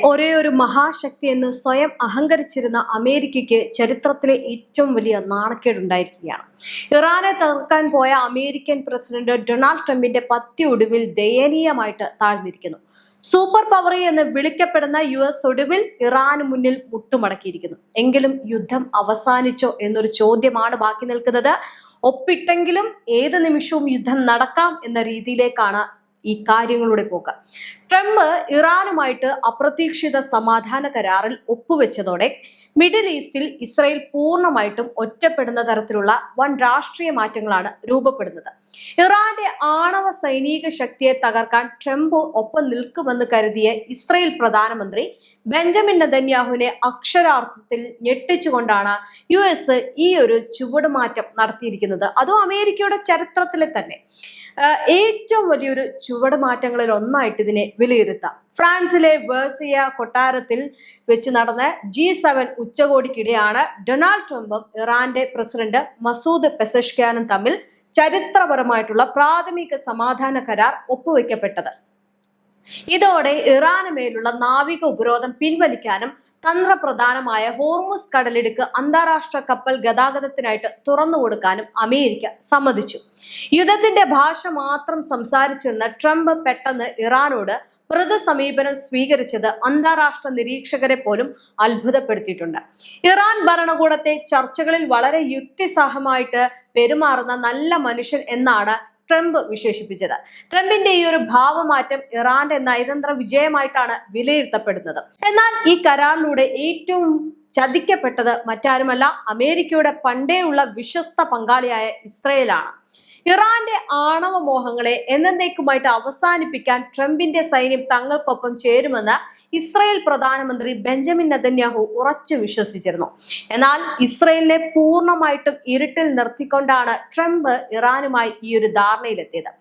ഒരേ ഒരു മഹാശക്തി എന്ന് സ്വയം അഹങ്കരിച്ചിരുന്ന അമേരിക്കയ്ക്ക് ചരിത്രത്തിലെ ഏറ്റവും വലിയ നാണക്കേടുണ്ടായിരിക്കുകയാണ്. ഇറാനെ തകർക്കാൻ പോയ അമേരിക്കൻ പ്രസിഡന്റ് ഡൊണാൾഡ് ട്രംപിന്റെ പത്തി ഒടുവിൽ ദയനീയമായിട്ട് താഴ്ന്നിരിക്കുന്നു. സൂപ്പർ പവർ എന്ന് വിളിക്കപ്പെടുന്ന US ഒടുവിൽ ഇറാന് മുന്നിൽ മുട്ടുമടക്കിയിരിക്കുന്നു. എങ്കിലും യുദ്ധം അവസാനിച്ചോ എന്നൊരു ചോദ്യമാണ് ബാക്കി നിൽക്കുന്നത്. ഒപ്പിട്ടെങ്കിലും ഏത് നിമിഷവും യുദ്ധം നടക്കാം എന്ന രീതിയിലേക്കാണ് ഈ കാര്യങ്ങളുടെ പോക്ക്. ട്രംപ് ഇറാനുമായിട്ട് അപ്രതീക്ഷിത സമാധാന കരാറിൽ ഒപ്പുവെച്ചതോടെ മിഡിൽ ഈസ്റ്റിൽ ഇസ്രായേൽ പൂർണ്ണമായിട്ടും ഒറ്റപ്പെടുന്ന തരത്തിലുള്ള വൻ രാഷ്ട്രീയ മാറ്റങ്ങളാണ് രൂപപ്പെടുന്നത്. ഇറാന്റെ ആണവ സൈനിക ശക്തിയെ തകർക്കാൻ ട്രംപ് ഒപ്പം നിൽക്കുമെന്ന് കരുതിയ ഇസ്രായേൽ പ്രധാനമന്ത്രി ബെഞ്ചമിൻ നെതന്യാഹുവിനെ അക്ഷരാർത്ഥത്തിൽ ഞെട്ടിച്ചുകൊണ്ടാണ് US ഈ ഒരു ചുവടുമാറ്റം നടത്തിയിരിക്കുന്നത്. അതും അമേരിക്കയുടെ ചരിത്രത്തിലെ തന്നെ ഏറ്റവും വലിയൊരു ചുവടുമാറ്റങ്ങളിൽ ഒന്നായിട്ട് ഇതിനെ വിലയിരുത്താം. ഫ്രാൻസിലെ വേഴ്സിയ കൊട്ടാരത്തിൽ വെച്ച് നടന്ന G7 ഉച്ചകോടിക്കിടെയാണ് ഡൊണാൾഡ് ട്രംപും ഇറാന്റെ പ്രസിഡന്റ് മസൂദ് പെസഷ്ക്യാനും തമ്മിൽ ചരിത്രപരമായിട്ടുള്ള പ്രാഥമിക സമാധാന കരാർ ഒപ്പുവെക്കപ്പെട്ടത്. ഇതോടെ ഇറാന് മേലുള്ള നാവിക ഉപരോധം പിൻവലിക്കാനും തന്ത്രപ്രധാനമായ ഹോർമുസ് കടലിടുക്ക് അന്താരാഷ്ട്ര കപ്പൽ ഗതാഗതത്തിനായിട്ട് തുറന്നു കൊടുക്കാനും അമേരിക്ക സമ്മതിച്ചു. യുദ്ധത്തിന്റെ ഭാഷ മാത്രം സംസാരിച്ചിരുന്ന ട്രംപ് പെട്ടെന്ന് ഇറാനോട് മൃദു സമീപനം സ്വീകരിച്ചത് അന്താരാഷ്ട്ര നിരീക്ഷകരെ പോലും അത്ഭുതപ്പെടുത്തിയിട്ടുണ്ട്. ഇറാൻ ഭരണകൂടത്തെ ചർച്ചകളിൽ വളരെ യുക്തിസഹമായിട്ട് പെരുമാറുന്ന നല്ല മനുഷ്യൻ എന്നാണ് ട്രംപ് വിശേഷിപ്പിച്ചത്. ട്രംപിന്റെ ഈ ഒരു ഭാവമാറ്റം ഇറാന്റെ നയതന്ത്ര വിജയമായിട്ടാണ് വിലയിരുത്തപ്പെടുന്നത്. എന്നാൽ ഈ കരാറിലൂടെ ഏറ്റവും ചതിക്കപ്പെട്ടത് മറ്റാരുമല്ല, അമേരിക്കയുടെ പണ്ടേയുള്ള വിശ്വസ്ത പങ്കാളിയായ ഇസ്രായേലാണ്. ഇറാന്റെ ആണവ മോഹങ്ങളെ എന്നേക്കുമായിട്ട് അവസാനിപ്പിക്കാൻ ട്രംപിന്റെ സൈന്യം തങ്ങൾക്കൊപ്പം ചേരുമെന്ന് ഇസ്രായേൽ പ്രധാനമന്ത്രി ബെഞ്ചമിൻ നെതന്യാഹു ഉറച്ചു വിശ്വസിച്ചിരുന്നു. എന്നാൽ ഇസ്രായേലിനെ പൂർണ്ണമായിട്ടും ഇരുട്ടിൽ നിർത്തിക്കൊണ്ടാണ് ട്രംപ് ഇറാനുമായി ഈ ഒരു ധാരണയിലെത്തിയത്.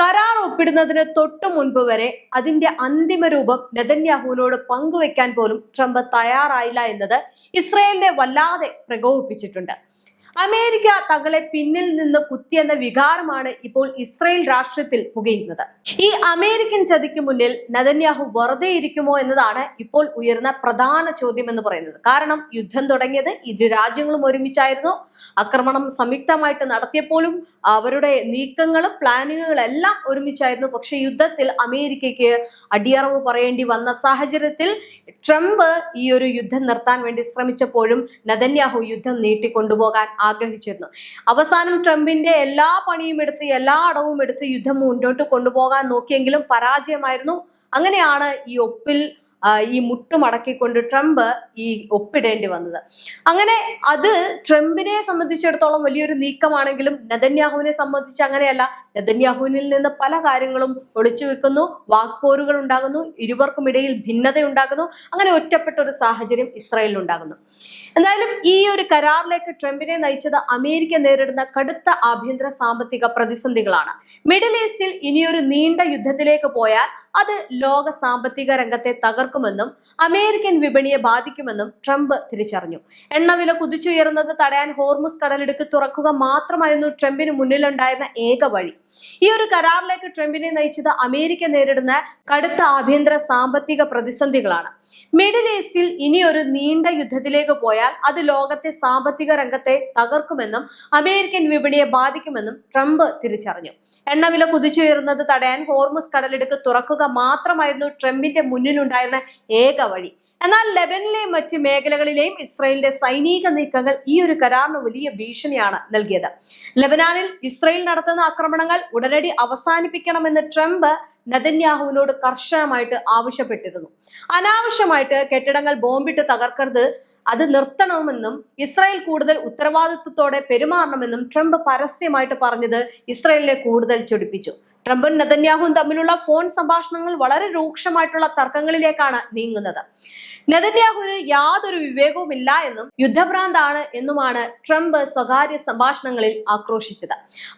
കരാർ ഒപ്പിടുന്നതിന് തൊട്ടു മുൻപ് വരെ അതിന്റെ അന്തിമ രൂപം നെതന്യാഹുവിനോട് പങ്കുവെക്കാൻ പോലും ട്രംപ് തയ്യാറായില്ല എന്നത് ഇസ്രായേലിനെ വല്ലാതെ പ്രകോപിപ്പിച്ചിട്ടുണ്ട്. അമേരിക്ക തങ്ങളെ പിന്നിൽ നിന്ന് കുത്തിയെന്ന വികാരമാണ് ഇപ്പോൾ ഇസ്രായേൽ രാഷ്ട്രീയത്തിൽ പുകയുന്നത്. ഈ അമേരിക്കൻ ചതിക്ക് മുന്നിൽ നെതന്യാഹു വെറുതെ ഇരിക്കുമോ എന്നതാണ് ഇപ്പോൾ ഉയർന്ന പ്രധാന ചോദ്യം എന്ന് പറയുന്നത്. കാരണം യുദ്ധം തുടങ്ങിയത് ഇരു രാജ്യങ്ങളും ഒരുമിച്ചായിരുന്നു. ആക്രമണം സംയുക്തമായിട്ട് നടത്തിയപ്പോഴും അവരുടെ നീക്കങ്ങളും പ്ലാനിങ്ങുകളും എല്ലാം ഒരുമിച്ചായിരുന്നു. പക്ഷെ യുദ്ധത്തിൽ അമേരിക്കയ്ക്ക് അടിയറവ് പറയേണ്ടി വന്ന സാഹചര്യത്തിൽ ട്രംപ് ഈ ഒരു യുദ്ധം നിർത്താൻ വേണ്ടി ശ്രമിച്ചപ്പോഴും നെതന്യാഹു യുദ്ധം നീട്ടിക്കൊണ്ടുപോകാൻ ആഗ്രഹിച്ചിരുന്നു. അവസാനം ട്രംപിന്റെ എല്ലാ പണിയും എടുത്ത് എല്ലാ അടവും എടുത്ത് യുദ്ധം മുന്നോട്ട് കൊണ്ടുപോകാൻ നോക്കിയെങ്കിലും പരാജയമായിരുന്നു. അങ്ങനെയാണ് ഈ ഒപ്പിൽ ഈ മുട്ടുമടക്കിക്കൊണ്ട് ട്രംപ് ഈ ഒപ്പിടേണ്ടി വന്നത്. അങ്ങനെ അത് ട്രംപിനെ സംബന്ധിച്ചിടത്തോളം വലിയൊരു നീക്കമാണെങ്കിലും നെതന്യാഹുവിനെ സംബന്ധിച്ച് അങ്ങനെയല്ല. നെതന്യാഹുവിനിൽ നിന്ന് പല കാര്യങ്ങളും ഒളിച്ചു വെക്കുന്നു, വാക്പോരുകൾ ഉണ്ടാകുന്നു, ഇരുവർക്കും ഇടയിൽ ഭിന്നത ഉണ്ടാകുന്നു. അങ്ങനെ ഒറ്റപ്പെട്ട ഒരു സാഹചര്യം ഇസ്രായേലിൽ ഉണ്ടാകുന്നു. എന്തായാലും ഈ ഒരു കരാറിലേക്ക് ട്രംപിനെ നയിച്ചത് അമേരിക്ക നേരിടുന്ന കടുത്ത ആഭ്യന്തര സാമ്പത്തിക പ്രതിസന്ധികളാണ്. മിഡിൽ ഈസ്റ്റിൽ ഇനിയൊരു നീണ്ട യുദ്ധത്തിലേക്ക് പോയാൽ അത് ലോക സാമ്പത്തിക രംഗത്തെ തകർക്കുമെന്നും അമേരിക്കൻ വിപണിയെ ബാധിക്കുമെന്നും ട്രംപ് തിരിച്ചറിഞ്ഞു. എണ്ണവില കുതിച്ചുയരുന്നത് തടയാൻ ഹോർമുസ് കടലിടുക്ക് തുറക്കുക മാത്രമായിരുന്നു ട്രംപിന് മുന്നിലുണ്ടായിരുന്ന ഏക വഴി. ഈ ഒരു കരാറിലേക്ക് ട്രംപിനെ നയിച്ചത് അമേരിക്ക നേരിടുന്ന കടുത്ത ആഭ്യന്തര സാമ്പത്തിക പ്രതിസന്ധികളാണ്. മിഡിൽ ഈസ്റ്റിൽ ഇനിയൊരു നീണ്ട യുദ്ധത്തിലേക്ക് പോയാൽ അത് ലോകത്തെ സാമ്പത്തിക രംഗത്തെ തകർക്കുമെന്നും അമേരിക്കൻ വിപണിയെ ബാധിക്കുമെന്നും ട്രംപ് തിരിച്ചറിഞ്ഞു. എണ്ണവില കുതിച്ചുയരുന്നത് തടയാൻ ഹോർമുസ് കടലിടുക്ക് തുറക്കുക മാത്രമായിരുന്നു ട്രംപിന്റെ മുന്നിലുണ്ടായിരുന്ന ഏക വഴി. എന്നാൽ ലെബനിലെയും മറ്റ് മേഖലകളിലെയും ഇസ്രായേലിന്റെ സൈനിക നീക്കങ്ങൾ ഈ ഒരു കരാറിന് വലിയ ഭീഷണിയാണ് നൽകിയത്. ലെബനാനിൽ ഇസ്രായേൽ നടത്തുന്ന ആക്രമണങ്ങൾ ഉടനടി അവസാനിപ്പിക്കണമെന്ന് ട്രംപ് നെതന്യാഹുവിനോട് കർശനമായിട്ട് ആവശ്യപ്പെട്ടിരുന്നു. അനാവശ്യമായിട്ട് കെട്ടിടങ്ങൾ ബോംബിട്ട് തകർക്കരുത്, അത് നിർത്തണമെന്നും ഇസ്രായേൽ കൂടുതൽ ഉത്തരവാദിത്വത്തോടെ പെരുമാറണമെന്നും ട്രംപ് പരസ്യമായിട്ട് പറഞ്ഞത് ഇസ്രായേലിനെ കൂടുതൽ ചൊടിപ്പിച്ചു. ട്രംപും നെതന്യാഹുവും തമ്മിലുള്ള ഫോൺ സംഭാഷണങ്ങൾ വളരെ രൂക്ഷമായിട്ടുള്ള തർക്കങ്ങളിലേക്കാണ് നീങ്ങുന്നത്. നെതന്യാഹുവിന് യാതൊരു വിവേകവുമില്ല എന്നും യുദ്ധഭ്രാന്താണ് എന്നുമാണ് ട്രംപ് സ്വകാര്യ സംഭാഷണങ്ങളിൽ ആക്രോശിച്ചത്.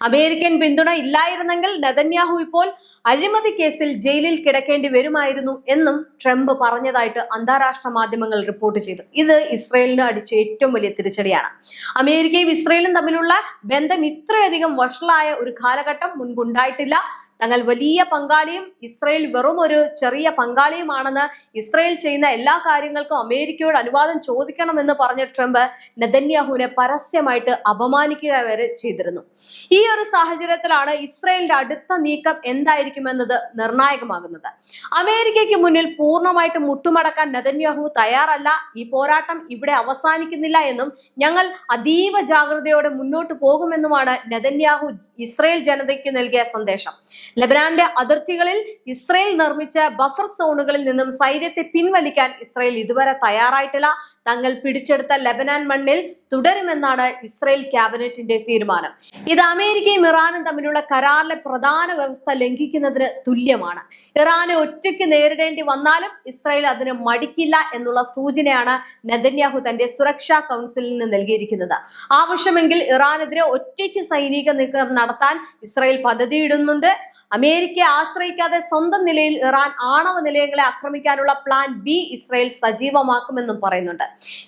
അമേരിക്കൻ പിന്തുണ ഇല്ലായിരുന്നെങ്കിൽ നെതന്യാഹു ഇപ്പോൾ അഴിമതി കേസിൽ ജയിലിൽ കിടക്കേണ്ടി വരുമായിരുന്നു എന്നും ട്രംപ് പറഞ്ഞതായിട്ട് അന്താരാഷ്ട്ര മാധ്യമങ്ങൾ റിപ്പോർട്ട് ചെയ്തു. ഇത് ഇസ്രായേലിന് അടിച്ച ഏറ്റവും വലിയ തിരിച്ചടിയാണ്. അമേരിക്കയും ഇസ്രായേലും തമ്മിലുള്ള ബന്ധം ഇത്രയധികം വഷളായ ഒരു കാലഘട്ടം മുൻപുണ്ടായിട്ടില്ല. തങ്ങൾ വലിയ പങ്കാളിയും ഇസ്രയേൽ വെറും ഒരു ചെറിയ പങ്കാളിയുമാണെന്ന്, ഇസ്രയേൽ ചെയ്യുന്ന എല്ലാ കാര്യങ്ങൾക്കും അമേരിക്കയോട് അനുവാദം ചോദിക്കണമെന്ന് പറഞ്ഞ ട്രംപ് നെതന്യാഹുവിനെ പരസ്യമായിട്ട് അപമാനിക്കുക വരെ ചെയ്തിരുന്നു. ഈ ഒരു സാഹചര്യത്തിലാണ് ഇസ്രയേലിന്റെ അടുത്ത നീക്കം എന്തായിരിക്കുമെന്നത് നിർണായകമാകുന്നത്. അമേരിക്കയ്ക്ക് മുന്നിൽ പൂർണ്ണമായിട്ട് മുട്ടുമടക്കാൻ നെതന്യാഹു തയ്യാറല്ല. ഈ പോരാട്ടം ഇവിടെ അവസാനിക്കുന്നില്ല എന്നും ഞങ്ങൾ അതീവ ജാഗ്രതയോടെ മുന്നോട്ട് പോകുമെന്നുമാണ് നെതന്യാഹു ഇസ്രയേൽ ജനതയ്ക്ക് നൽകിയ സന്ദേശം. ലെബനാന്റെ അതിർത്തികളിൽ ഇസ്രയേൽ നിർമ്മിച്ച ബഫർ സോണുകളിൽ നിന്നും സൈന്യത്തെ പിൻവലിക്കാൻ ഇസ്രയേൽ ഇതുവരെ തയ്യാറായിട്ടില്ല. തങ്ങൾ പിടിച്ചെടുത്ത ലെബനാൻ മണ്ണിൽ തുടരുമെന്നാണ് ഇസ്രയേൽ ക്യാബിനറ്റിന്റെ തീരുമാനം. ഇത് അമേരിക്കയും ഇറാനും തമ്മിലുള്ള കരാറിലെ പ്രധാന വ്യവസ്ഥ ലംഘിക്കുന്നതിന് തുല്യമാണ്. ഇറാനെ ഒറ്റയ്ക്ക് നേരിടേണ്ടി വന്നാലും ഇസ്രയേൽ അതിന് മടിക്കില്ല എന്നുള്ള സൂചനയാണ് നെതന്യാഹു തന്റെ സുരക്ഷാ കൗൺസിലിന് നൽകിയിരിക്കുന്നത്. ആവശ്യമെങ്കിൽ ഇറാനെതിരെ ഒറ്റയ്ക്ക് സൈനിക നീക്കം നടത്താൻ ഇസ്രയേൽ പദ്ധതിയിടുന്നുണ്ട്. അമേരിക്കയെ ആശ്രയിക്കാതെ സ്വന്തം നിലയിൽ ഇറാൻ ആണവ നിലയങ്ങളെ ആക്രമിക്കാനുള്ള പ്ലാൻ ബി ഇസ്രയേൽ സജീവമാക്കുമെന്നും പറയുന്നുണ്ട്.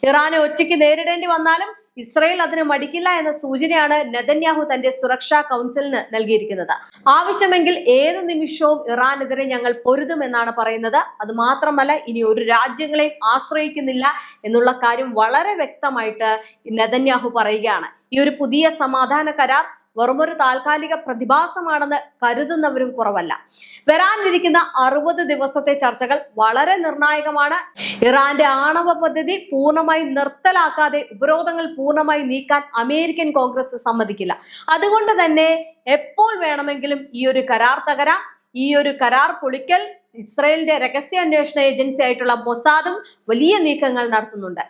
ഇറാനെ ഒറ്റയ്ക്ക് നേരിടേണ്ടി വന്നാലും ഇസ്രയേൽ അതിന് മടിക്കില്ല എന്ന സൂചനയാണ് നെതന്യാഹു തന്റെ സുരക്ഷാ കൗൺസിലിന് നൽകിയിരിക്കുന്നത്. ആവശ്യമെങ്കിൽ ഏത് നിമിഷവും ഇറാനെതിരെ ഞങ്ങൾ പൊരുതുമെന്നാണ് പറയുന്നത്. അത് മാത്രമല്ല, ഇനി ഒരു രാജ്യങ്ങളെയും ആശ്രയിക്കുന്നില്ല എന്നുള്ള കാര്യം വളരെ വ്യക്തമായിട്ട് നെതന്യാഹു പറയുകയാണ്. ഈ ഒരു പുതിയ സമാധാന കരാർ വെറുമൊരു താൽക്കാലിക പ്രതിഭാസമാണെന്ന് കരുതുന്നവരും കുറവല്ല. വരാനിരിക്കുന്ന 60 ദിവസത്തെ ചർച്ചകൾ വളരെ നിർണായകമാണ്. ഇറാന്റെ ആണവ പദ്ധതി പൂർണ്ണമായി നിർത്തലാക്കാതെ ഉപരോധങ്ങൾ പൂർണ്ണമായി നീക്കാൻ അമേരിക്കൻ കോൺഗ്രസ് സമ്മതിക്കില്ല. അതുകൊണ്ട് തന്നെ എപ്പോൾ വേണമെങ്കിലും ഈ ഒരു കരാർ തകരാം. ഈ ഒരു കരാർ പൊളിക്കൽ ഇസ്രയേലിന്റെ രഹസ്യാന്വേഷണ ഏജൻസി ആയിട്ടുള്ള മൊസാദും വലിയ നീക്കങ്ങൾ നടത്തുന്നുണ്ട്.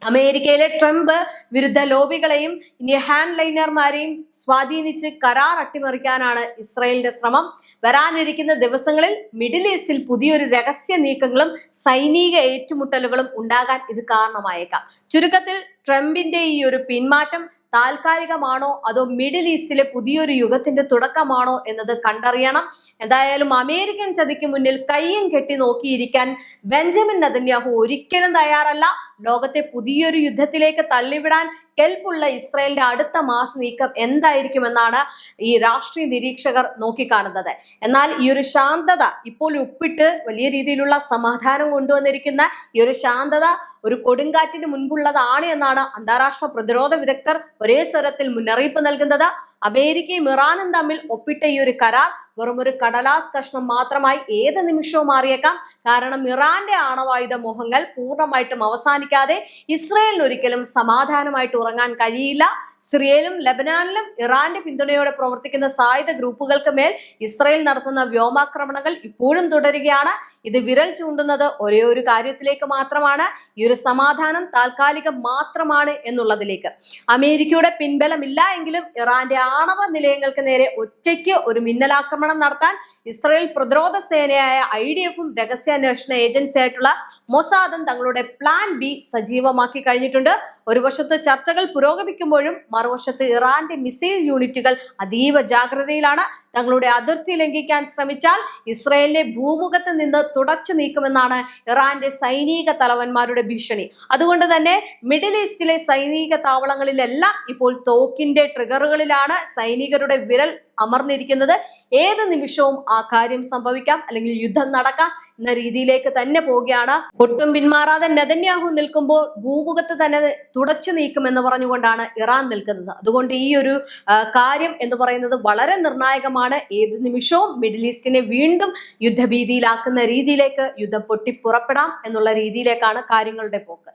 അമേരിക്കയിലെ ട്രംപ് വിരുദ്ധ ലോബികളെയും ഇനി ഹാൻഡ് ലൈനർമാരെയും സ്വാധീനിച്ച് കരാർ അട്ടിമറിക്കാനാണ് ഇസ്രയേലിന്റെ ശ്രമം. വരാനിരിക്കുന്ന ദിവസങ്ങളിൽ മിഡിൽ ഈസ്റ്റിൽ പുതിയൊരു രഹസ്യ നീക്കങ്ങളും സൈനിക ഏറ്റുമുട്ടലുകളും ഉണ്ടാകാൻ ഇത് കാരണമായേക്കാം. ചുരുക്കത്തിൽ ട്രംപിന്റെ ഈ ഒരു പിന്മാറ്റം താൽക്കാലികമാണോ അതോ മിഡിൽ ഈസ്റ്റിലെ പുതിയൊരു യുഗത്തിന്റെ തുടക്കമാണോ എന്നത് കണ്ടറിയണം. എന്തായാലും അമേരിക്കൻ ചതിക്ക് മുന്നിൽ കയ്യും കെട്ടി നോക്കിയിരിക്കാൻ ബെഞ്ചമിൻ നെതന്യാഹു ഒരിക്കലും തയ്യാറല്ല. ലോകത്തെ പുതിയൊരു യുദ്ധത്തിലേക്ക് തള്ളിവിടാൻ കെൽപ്പുള്ള ഇസ്രയേലിന്റെ അടുത്ത മാസ നീക്കം എന്തായിരിക്കുമെന്നാണ് ഈ രാഷ്ട്രീയ നിരീക്ഷകർ നോക്കിക്കാണുന്നത്. എന്നാൽ ഈ ഒരു ശാന്തത ഇപ്പോൾ ഒപ്പിട്ട് വലിയ രീതിയിലുള്ള സമാധാനം കൊണ്ടുവന്നിരിക്കുന്ന ഈ ഒരു ശാന്തത ഒരു കൊടുങ്കാറ്റിന് മുൻപുള്ളതാണ് എന്നാണ് അന്താരാഷ്ട്ര പ്രതിരോധ വിദഗ്ധർ ഒരേ സ്വരത്തിൽ മുന്നറിയിപ്പ് നൽകുന്നത്. അമേരിക്കയും ഇറാനും തമ്മിൽ ഒപ്പിട്ട ഈ ഒരു കരാർ വെറുമൊരു കടലാസ് കഷ്ണം മാത്രമായി ഏത് നിമിഷവും മാറിയേക്കാം. കാരണം ഇറാന്റെ ആണവായുധ മോഹങ്ങൾ പൂർണ്ണമായിട്ടും അവസാനിക്കാതെ ഇസ്രയേലിന് ഒരിക്കലും സമാധാനമായിട്ട് ഉറങ്ങാൻ കഴിയില്ല. സിറിയയിലും ലബനാനിലും ഇറാന്റെ പിന്തുണയോടെ പ്രവർത്തിക്കുന്ന സായുധ ഗ്രൂപ്പുകൾക്ക് മേൽ ഇസ്രയേൽ നടത്തുന്ന വ്യോമാക്രമണങ്ങൾ ഇപ്പോഴും തുടരുകയാണ്. ഇത് വിരൽ ചൂണ്ടുന്നത് ഒരേ ഒരു കാര്യത്തിലേക്ക് മാത്രമാണ്, ഈ ഒരു സമാധാനം താൽക്കാലികം മാത്രമാണ് എന്നുള്ളതിലേക്ക്. അമേരിക്കയുടെ പിൻബലമില്ല എങ്കിലും ഇറാന്റെ ആണവ നിലയങ്ങൾക്ക് നേരെ ഒറ്റയ്ക്ക് ഒരു മിന്നലാക്രമണം നടത്താൻ ഇസ്രയേൽ പ്രതിരോധ സേനയായ IDFും രഹസ്യാന്വേഷണ ഏജൻസി ആയിട്ടുള്ള മൊസാദും തങ്ങളുടെ പ്ലാൻ ബി സജീവമാക്കി കഴിഞ്ഞിട്ടുണ്ട്. ഒരു വശത്ത് ചർച്ചകൾ പുരോഗമിക്കുമ്പോഴും മറുവശത്ത് ഇറാന്റെ മിസൈൽ യൂണിറ്റുകൾ അതീവ ജാഗ്രതയിലാണ്. തങ്ങളുടെ അതിർത്തി ലംഘിക്കാൻ ശ്രമിച്ചാൽ ഇസ്രയേലിനെ ഭൂമുഖത്ത് നിന്ന് തുടച്ചു നീക്കുമെന്നാണ് ഇറാന്റെ സൈനിക തലവന്മാരുടെ ഭീഷണി. അതുകൊണ്ട് തന്നെ മിഡിൽ ഈസ്റ്റിലെ സൈനിക താവളങ്ങളിലെല്ലാം ഇപ്പോൾ തോക്കിന്റെ ട്രിഗറുകളിലാണ് സൈനികരുടെ വിരൽ അമർന്നിരിക്കുന്നത്. ഏത് നിമിഷവും ആ കാര്യം സംഭവിക്കാം, അല്ലെങ്കിൽ യുദ്ധം നടക്കാം എന്ന രീതിയിലേക്ക് തന്നെ പോവുകയാണ്. ഒട്ടും പിന്മാറാതെ നെതന്യാഹു നിൽക്കുമ്പോൾ ഭൂമുഖത്ത് തന്നെ തുടച്ചു നീക്കുമെന്ന് പറഞ്ഞുകൊണ്ടാണ് ഇറാൻ നിൽക്കുന്നത്. അതുകൊണ്ട് ഈ ഒരു കാര്യം എന്ന് പറയുന്നത് വളരെ നിർണായകമാണ്. ഏത് നിമിഷവും മിഡിൽ ഈസ്റ്റിനെ വീണ്ടും യുദ്ധഭീതിയിലാക്കുന്ന രീതിയിലേക്ക് യുദ്ധം പൊട്ടിപ്പുറപ്പെടാം എന്നുള്ള രീതിയിലേക്കാണ് കാര്യങ്ങളുടെ പോക്ക്.